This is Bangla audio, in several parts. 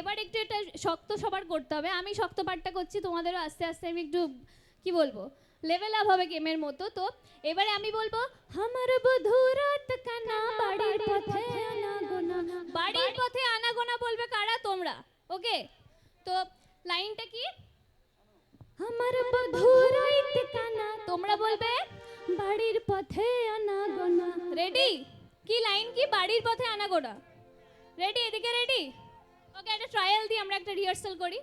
এবার একটু এটা শক্ত সবার করতে হবে। আমি শক্ত পার্টটা করছি, তোমাদেরও আস্তে আস্তে আমি একটু কি বলবো লেভেল আপ হবে গেমের মতো। তো এবারে আমি বলবো আমার বধুরাত কানা বাড়ির পথে আনাগোনা। বাড়ির পথে আনাগোনা বলবে কারা? তোমরা। ওকে, তো লাইনটা কি? আমার বধুরাত কানা, তোমরা বলবে বাড়ির পথে আনাগোনা। রেডি? কি লাইন কি? বাড়ির পথে আনাগোনা। রেডি? এদিকে রেডি? ওকে, একটা ট্রায়াল দিই, আমরা একটা রিহার্সাল করি।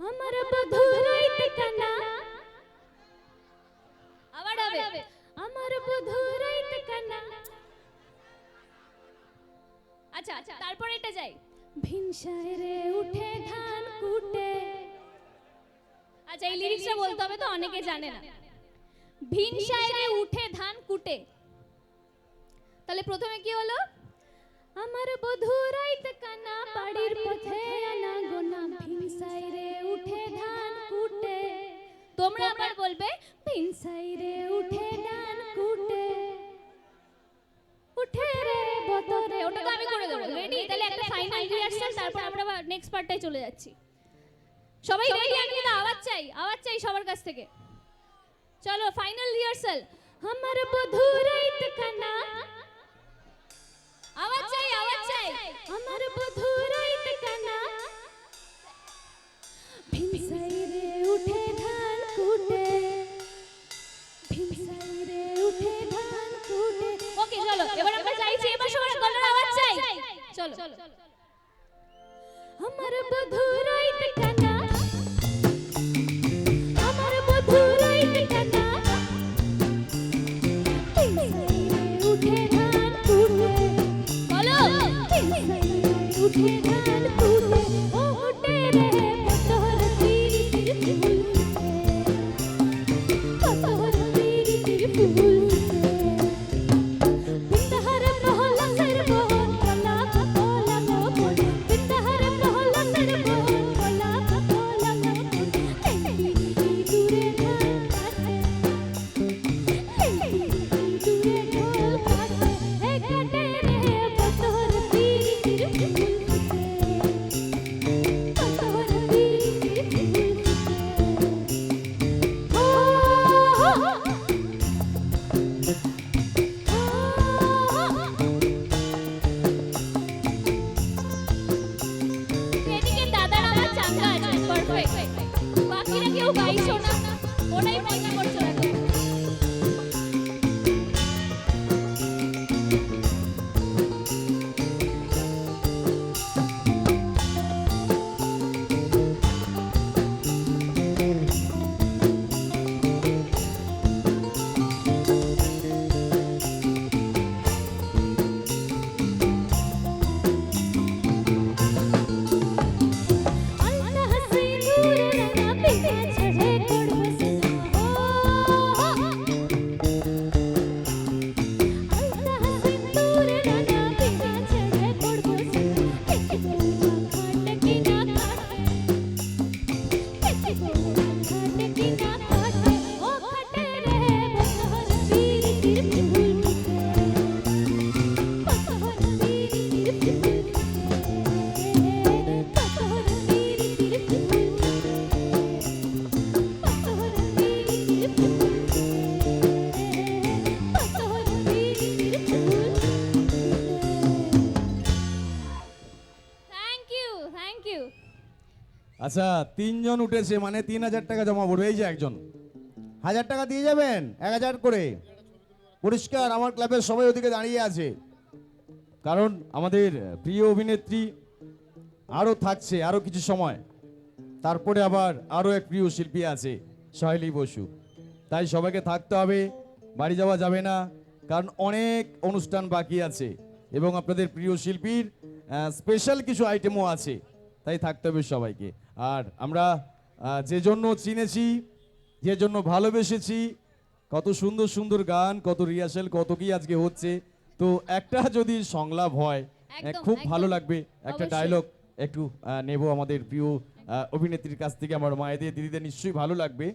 আমার বধুরাত কানা, আবার হবে আমার বধুরাত কানা। আচ্ছা আচ্ছা, তারপরে এটা যাই। ভিনসায় রে উঠে ধান কুটে। আচ্ছা, এই লিরিক্সটা বলতে হবে তো, অনেকে জানে না। ভিনসায় রে উঠে ধান কুটে। তাহলে প্রথমে কি হলো? আমার বধুরাত কানা বাড়ির পথে আনাগোনা, ভিনসায় রে উঠে ধান কুটে। তোমরা আবার বলবে ভিনসায় রে উঠে ধান কুটে, উঠে রে বতরে। ওটা তো আমি করে দেবো। রেডি? তাহলে একটা ফাইনাল রিহার্সাল, তারপর আমরা নেক্সট পার্টটায় চলে যাচ্ছি। সবাই রেডি? আমি কিন্তু আওয়াজ চাই, আওয়াজ চাই সবার কাছ থেকে। চলো ফাইনাল রিহার্সাল। আমার বধুরাত কানা, আওয়াজ চাই, আওয়াজ চাই। আমার বধুরাত কানা, ভিনসাই রে উঠে ধান কুটে, ভিনসাই রে উঠে ধান কুটে। ওকে চলো, এবার আমরা চাইছি, এবার সবার গলার আওয়াজ চাই। চলো। আমার বধুরাত কানা, আমার বধুরাত কানা, ভিনসাই রে উঠে ধান কুটে। বলো ভিনসাই রে উঠে ধান কুটে, ও উঠে রে পতর তীর ফুল, পতর তীর ফুল। বিন্দহর প্রহলা সরবন কলা কলা গোপন, বিন্দহর প্রহলা সরবন কলা কলা গোপন। হেঁটি দূরে ধান কাটে, হেঁটি দূরে ঢোল কাটে, হে কাটে রে পতর তীর ফুল, পতর তীর ফুল। ও এদিকে দাদার আমার চাঙ্গা আছে, পারফেক্ট। বাকিরা কেউ গাইছো না, ওরাই মজা করছো এখন। আল্লাহ হাসি নূরে রাঙা পিঠে চড়ে করবো সিনা। আল্লাহ হাসি নূরে রাঙা পিঠে চড়ে করবো সিনা। কেতে বউমা খাটে কি না খাটে, কেতে বউমা খাটে কি না খাটে, ও খাটে রে পতর তীর ফুল, পতর তীর ফুল, পতর তীর ফুল, পতর তীর ফুল, পতর তীর ফুল। Thank you, thank you. আচ্ছা, তিনজন উঠেছে মানে 3,000 টাকা জমা পড়বে। এই যে একজন 1,000 টাকা দিয়ে যাবেন, 1,000 করে পরিষ্কার। আমার ক্লাবের সবাই ওদিকে দাঁড়িয়ে আছে, কারণ আমাদের প্রিয় অভিনেত্রী আরো থাকছে আরো কিছু সময়, তারপরে আবার আরো এক প্রিয় শিল্পী আছে সহেলি বসু। তাই সবাইকে থাকতে হবে, বাড়ি যাওয়া যাবে না, কারণ অনেক অনুষ্ঠান বাকি আছে এবং আপনাদের প্রিয় শিল্পীর স্পেশাল কিছু আইটেমও আছে, তাই থাকতে হবে সবাইকে। আর আমরা যে জন্য চিনেছি, যে জন্য ভালোবেসেছি, কত সুন্দর সুন্দর গান, কত রিহার্সাল, কত কি আজকে হচ্ছে, তো একটা যদি সংলাপ হয় একদম, খুব একদম। ভালো লাগবে। একটা অবশ্যই। ডায়লগ একটু নেব আমাদের প্রিয় অভিনেত্রীর কাছ থেকে। আমার মায়েদের দিদিদের নিশ্চয়ই ভালো লাগবে।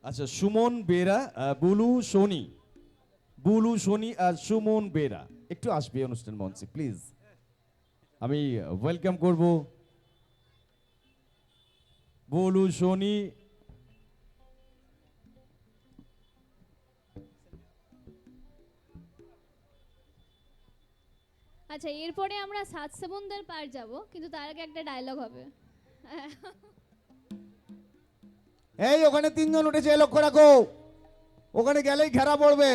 আচ্ছা সুমন বেরা, বুলু সোনি আর সুমন বেরা একটু আসবে অনুষ্ঠান মঞ্চে প্লিজ। আমি ওয়েলকাম করব বুলু সোনি, আচ্ছা এরপরে আমরা সাত সমুদ্রের পার যাব, কিন্তু তার আগে একটা ডায়লগ হবে। এই ওখানে তিনজন উঠেছে, লক্ষ্য রাখো, ওখানে গেলেই ঘেরা পড়বে।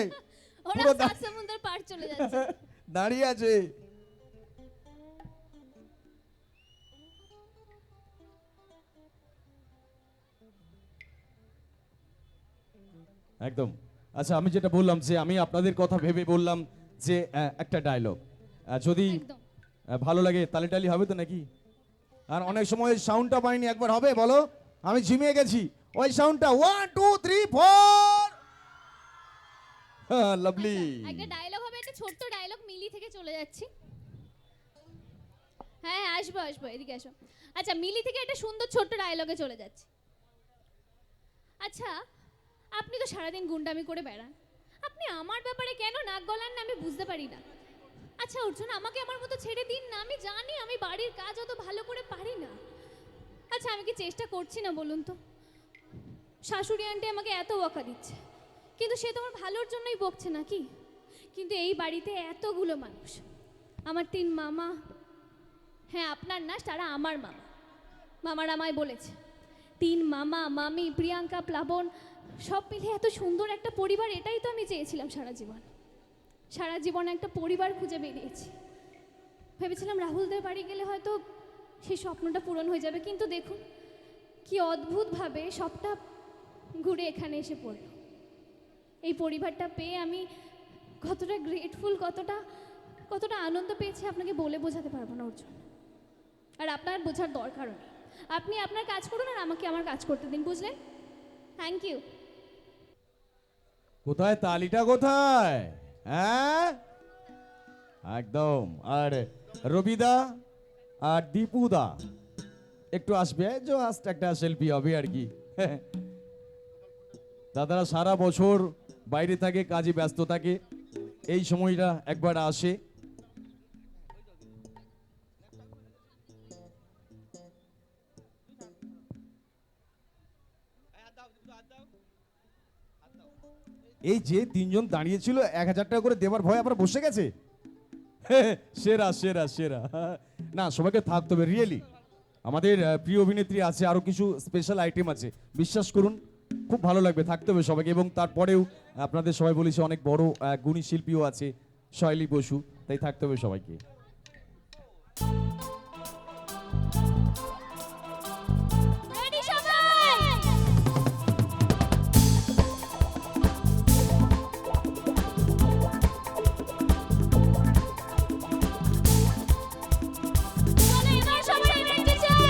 ওরা পুরো সাত সমুদ্রের পার চলে যাচ্ছে। দাঁড়িয়ে আছে। একদম। আচ্ছা আমি যেটা বললাম যে আমি আপনাদের কথা ভেবে বললাম যে একটা ডায়লগ যদি একদম। ভালো লাগে তালে টালি হবে তো নাকি? আর অনেক সময় সাউন্ডটা পাইনি, একবার হবে বলো? আমি ঝিমিয়ে গেছি, ওই সাউন্ডটা 1 2 3 4 লাভলি। একটা ডায়লগ হবে, একটা ছোট্ট ডায়লগ মিলি থেকে চলে যাচ্ছি। হ্যাঁ আসবো আসবো, এদিকে আসো। আচ্ছা মিলি থেকে একটা সুন্দর ছোট্ট ডায়লগে চলে যাচ্ছি। আচ্ছা আপনি তো সারাদিন গুন্ডামি করে বেড়ান, আপনি আমার ব্যাপারে কেন নাক গলান না আমি বুঝতে পারি না। আচ্ছা অর্জুন আমাকে আমার মতো ছেড়ে দিন না, আমি জানি আমি বাড়ির কাজ অত ভালো করে পারি না। আচ্ছা আমি কি চেষ্টা করছি না বলুন তো? শাশুড়ি আন্টি আমাকে এত বকা দিচ্ছে, কিন্তু সে তো আমার ভালোর জন্যই বকছে নাকি? কিন্তু এই বাড়িতে এতগুলো মানুষ, আমার 3 মামা, হ্যাঁ আপনার না, তারা আমার মামা। মামারা আমায় বলেছে 3 মামা মামি প্রিয়াঙ্কা প্লাবন সব মিলে এত সুন্দর একটা পরিবার, এটাই তো আমি চেয়েছিলাম সারা জীবন। সারা জীবন একটা পরিবার খুঁজে বেরিয়েছি, ভেবেছিলাম রাহুলদের বাড়ি গেলে হয়তো সেই স্বপ্নটা পূরণ হয়ে যাবে, কিন্তু দেখুন কি অদ্ভুতভাবে সবটা ঘুরে এখানে এসে পড়ল। এই পরিবারটা পেয়ে আমি কতটা গ্রেটফুল, কতটা আনন্দ পেয়েছি আপনাকে বলে বোঝাতে পারবো না অর্জুন। আর আপনার বোঝার দরকারও নেই, আপনি আপনার কাজ করুন আর আমাকে আমার কাজ করতে দিন, বুঝলেন? Thank you. কোথায় তালিটা কোথায়? হ্যাঁ একদম। আর রবিদা আর দীপুদা একটু আসবে, জাস্ট একটা সেলফি হবে আর কি। দাদারা সারা বছর বাইরে থাকে, কাজে ব্যস্ত থাকে, এই সময়টা একবার আসে। এই যে 3 জন দাঁড়িয়েছিল 1000 টাকা করে দেবার ভয় আবার বসে গেছে। সেরা সেরা সেরা। না সবাইকে থাকতে হবে রিয়েলি। আমাদের প্রিয় অভিনেত্রী আছে, আরো কিছু স্পেশাল আইটেম আছে, বিশ্বাস করুন খুব ভালো লাগবে, থাকতে হবে সবাইকে। এবং তারপরেও আপনাদের সবাই বলেছে অনেক বড় গুণী শিল্পীও আছে, শৈলী বসু, তাই থাকতে হবে সবাইকে। রেডি সবাই? চলো এবার সবাই এনার্জি চাই।